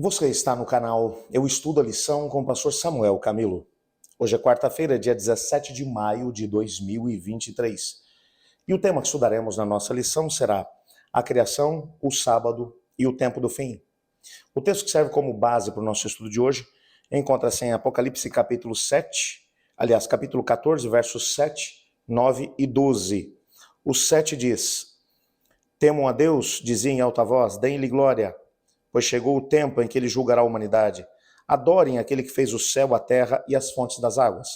Você está no canal Eu Estudo a Lição com o pastor Samuel Camilo. Hoje é quarta-feira, dia 17 de maio de 2023. E o tema que estudaremos na nossa lição será a criação, o sábado e o tempo do fim. O texto que serve como base para o nosso estudo de hoje encontra-se em Apocalipse capítulo 7, capítulo 14, versos 7, 9 e 12. O 7 diz: Temam a Deus, dizia em alta voz, deem-lhe glória, pois chegou o tempo em que ele julgará a humanidade. Adorem aquele que fez o céu, a terra e as fontes das águas.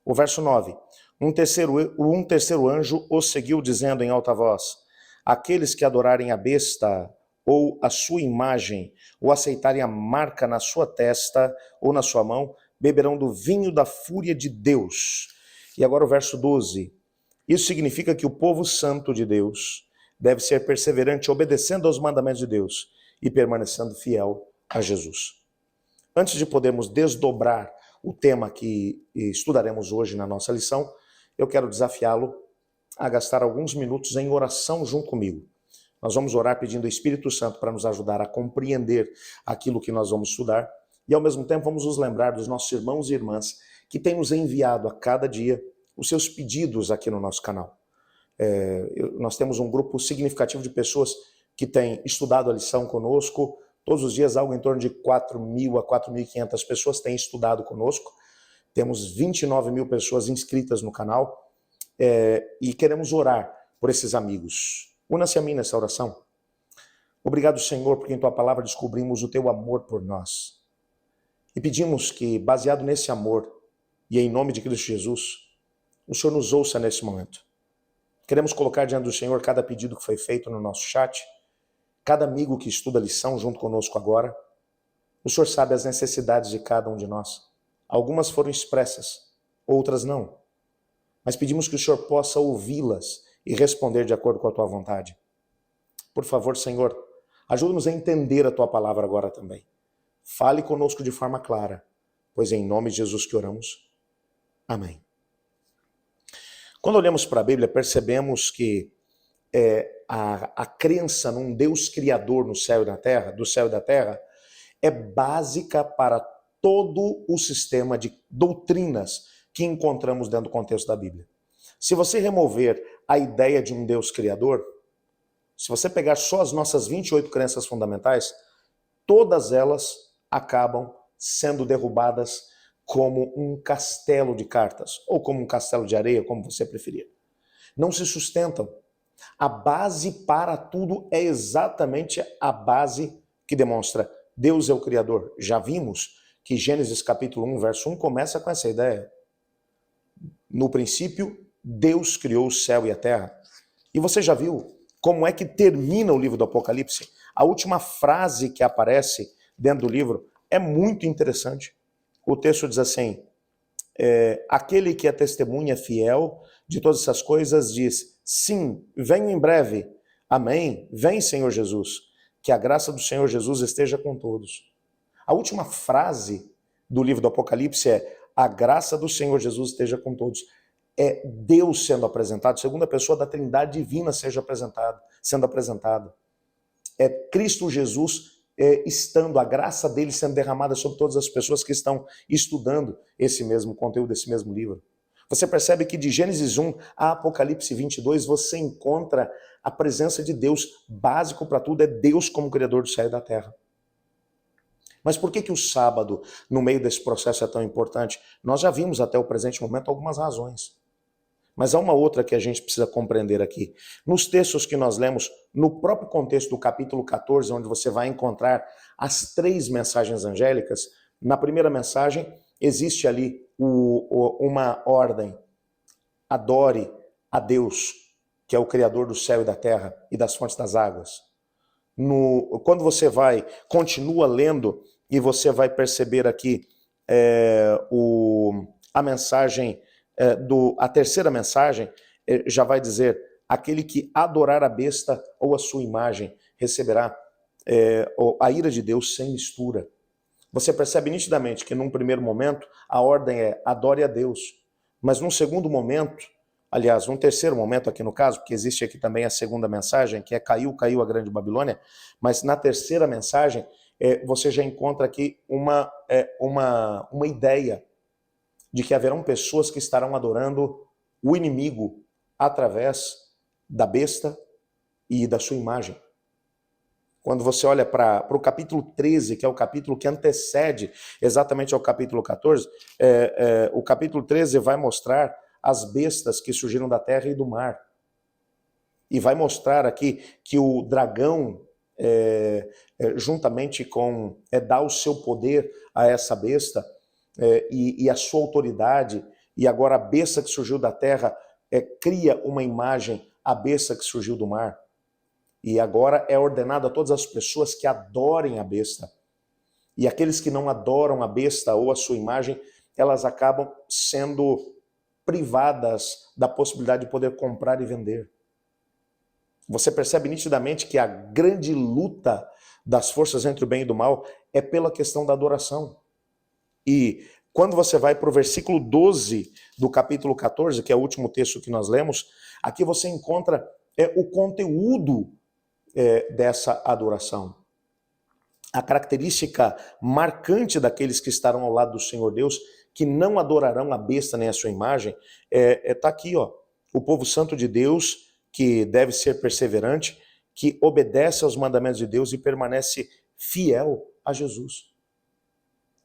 O verso 9. Um terceiro anjo os seguiu, dizendo em alta voz: aqueles que adorarem a besta ou a sua imagem, ou aceitarem a marca na sua testa ou na sua mão, beberão do vinho da fúria de Deus. E agora o verso 12. Isso significa que o povo santo de Deus deve ser perseverante, obedecendo aos mandamentos de Deus e permanecendo fiel a Jesus. Antes de podermos desdobrar o tema que estudaremos hoje na nossa lição, eu quero desafiá-lo a gastar alguns minutos em oração junto comigo. Nós vamos orar pedindo ao Espírito Santo para nos ajudar a compreender aquilo que nós vamos estudar e, ao mesmo tempo, vamos nos lembrar dos nossos irmãos e irmãs que têm nos enviado a cada dia os seus pedidos aqui no nosso canal. Nós temos um grupo significativo de pessoas que têm estudado a lição conosco. Todos os dias, algo em torno de 4.000 a 4.500 pessoas têm estudado conosco. Temos 29 mil pessoas inscritas no canal e queremos orar por esses amigos. Una-se a mim nessa oração. Obrigado, Senhor, porque em Tua palavra descobrimos o Teu amor por nós. E pedimos que, baseado nesse amor e em nome de Cristo Jesus, o Senhor nos ouça nesse momento. Queremos colocar diante do Senhor cada pedido que foi feito no nosso chat, cada amigo que estuda a lição junto conosco agora. O Senhor sabe as necessidades de cada um de nós. Algumas foram expressas, outras não. Mas pedimos que o Senhor possa ouvi-las e responder de acordo com a Tua vontade. Por favor, Senhor, ajuda-nos a entender a Tua palavra agora também. Fale conosco de forma clara, pois é em nome de Jesus que oramos. Amém. Quando olhamos para a Bíblia, percebemos que a crença num Deus criador no céu e na terra, do céu e da terra, é básica para todo o sistema de doutrinas que encontramos dentro do contexto da Bíblia. Se você remover a ideia de um Deus criador, se você pegar só as nossas 28 crenças fundamentais, todas elas acabam sendo derrubadas como um castelo de cartas, ou como um castelo de areia, como você preferir. Não se sustentam. A base para tudo é exatamente a base que demonstra Deus é o Criador. Já vimos que Gênesis capítulo 1, verso 1 começa com essa ideia. No princípio, Deus criou o céu e a terra. E você já viu como é que termina o livro do Apocalipse? A última frase que aparece dentro do livro é muito interessante. O texto diz assim: aquele que é testemunha fiel de todas essas coisas diz: sim, venho em breve. Amém. Vem, Senhor Jesus. Que a graça do Senhor Jesus esteja com todos. A última frase do livro do Apocalipse é: a graça do Senhor Jesus esteja com todos. É Deus sendo apresentado, segunda pessoa da Trindade Divina sendo apresentada. É Cristo Jesus estando, a graça dele sendo derramada sobre todas as pessoas que estão estudando esse mesmo conteúdo, esse mesmo livro. Você percebe que de Gênesis 1 a Apocalipse 22 você encontra a presença de Deus. Básico para tudo é Deus como Criador do céu e da terra. Mas por que o sábado, no meio desse processo, é tão importante? Nós já vimos até o presente momento algumas razões. Mas há uma outra que a gente precisa compreender aqui. Nos textos que nós lemos, no próprio contexto do capítulo 14, onde você vai encontrar as 3 mensagens angélicas, na primeira mensagem existe ali uma ordem: adore a Deus, que é o Criador do céu e da terra e das fontes das águas. Quando você continua lendo e você vai perceber aqui a mensagem, a terceira mensagem já vai dizer: aquele que adorar a besta ou a sua imagem receberá a ira de Deus sem mistura. Você percebe nitidamente que num primeiro momento a ordem é adore a Deus, mas num segundo momento, aliás, num terceiro momento aqui no caso, porque existe aqui também a segunda mensagem, que é caiu a grande Babilônia, mas na terceira mensagem você já encontra aqui uma ideia de que haverão pessoas que estarão adorando o inimigo através da besta e da sua imagem. Quando você olha para o capítulo 13, que é o capítulo que antecede exatamente ao capítulo 14, o capítulo 13 vai mostrar as bestas que surgiram da terra e do mar. E vai mostrar aqui que o dragão, juntamente com dá o seu poder a essa besta e a sua autoridade, e agora a besta que surgiu da terra cria uma imagem à besta que surgiu do mar. E agora é ordenado a todas as pessoas que adorem a besta. E aqueles que não adoram a besta ou a sua imagem, elas acabam sendo privadas da possibilidade de poder comprar e vender. Você percebe nitidamente que a grande luta das forças entre o bem e do mal é pela questão da adoração. E quando você vai para o versículo 12 do capítulo 14, que é o último texto que nós lemos, aqui você encontra o conteúdo dessa adoração. A característica marcante daqueles que estarão ao lado do Senhor Deus, que não adorarão a besta nem a sua imagem, está aqui, ó, o povo santo de Deus, que deve ser perseverante, que obedece aos mandamentos de Deus e permanece fiel a Jesus.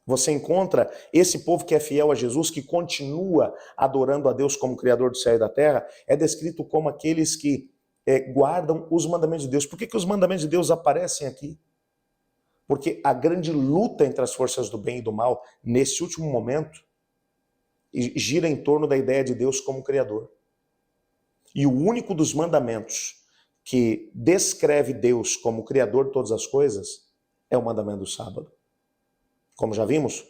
Você encontra esse povo que é fiel a Jesus, que continua adorando a Deus como Criador do céu e da terra, é descrito como aqueles que guardam os mandamentos de Deus. Por que os mandamentos de Deus aparecem aqui? Porque a grande luta entre as forças do bem e do mal, nesse último momento, gira em torno da ideia de Deus como Criador. E o único dos mandamentos que descreve Deus como Criador de todas as coisas é o mandamento do sábado. Como já vimos,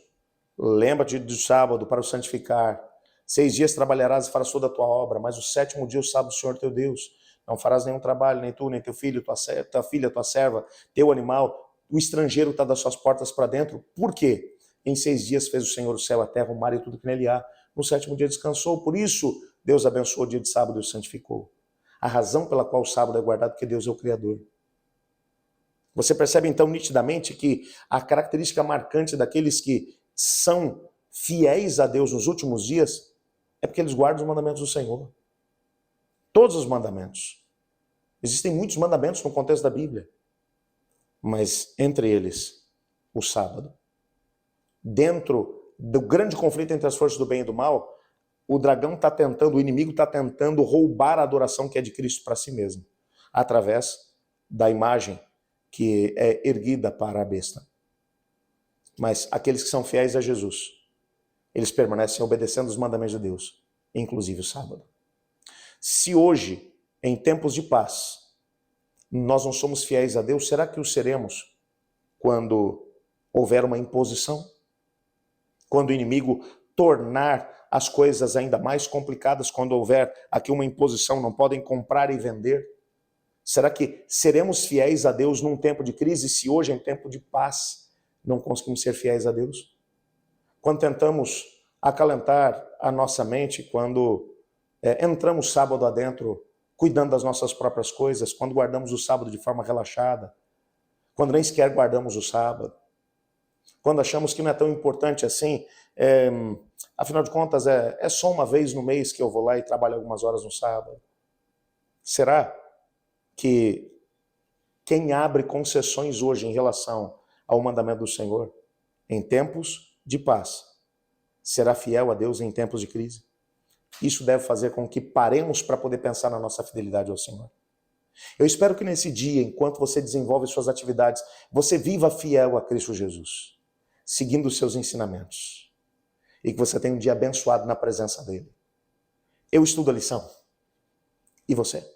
lembra-te do sábado para o santificar. 6 dias trabalharás e farás toda a tua obra, mas o 7º dia o sábado do Senhor teu Deus. Não farás nenhum trabalho, nem tu, nem teu filho, tua filha, tua serva, teu animal, o estrangeiro está das suas portas para dentro. Por quê? Em 6 dias fez o Senhor o céu, a terra, o mar e tudo que nele há. No 7º dia descansou. Por isso, Deus abençoou o dia de sábado e o santificou. A razão pela qual o sábado é guardado é porque Deus é o Criador. Você percebe então nitidamente que a característica marcante daqueles que são fiéis a Deus nos últimos dias é porque eles guardam os mandamentos do Senhor. Todos os mandamentos. Existem muitos mandamentos no contexto da Bíblia, mas entre eles, o sábado. Dentro do grande conflito entre as forças do bem e do mal, o dragão está tentando, o inimigo está tentando roubar a adoração que é de Cristo para si mesmo, através da imagem que é erguida para a besta. Mas aqueles que são fiéis a Jesus, eles permanecem obedecendo os mandamentos de Deus, inclusive o sábado. Se hoje, em tempos de paz, nós não somos fiéis a Deus, será que o seremos quando houver uma imposição? Quando o inimigo tornar as coisas ainda mais complicadas, quando houver aqui uma imposição, não podem comprar e vender? Será que seremos fiéis a Deus num tempo de crise, se hoje, em tempo de paz, não conseguimos ser fiéis a Deus? Quando tentamos acalentar a nossa mente, quando entramos sábado adentro, cuidando das nossas próprias coisas, quando guardamos o sábado de forma relaxada, quando nem sequer guardamos o sábado, quando achamos que não é tão importante assim, afinal de contas é só uma vez no mês que eu vou lá e trabalho algumas horas no sábado. Será que quem abre concessões hoje em relação ao mandamento do Senhor, em tempos de paz, será fiel a Deus em tempos de crise? Isso deve fazer com que paremos para poder pensar na nossa fidelidade ao Senhor. Eu espero que nesse dia, enquanto você desenvolve suas atividades, você viva fiel a Cristo Jesus, seguindo os seus ensinamentos. E que você tenha um dia abençoado na presença dele. Eu estudo a lição. E você?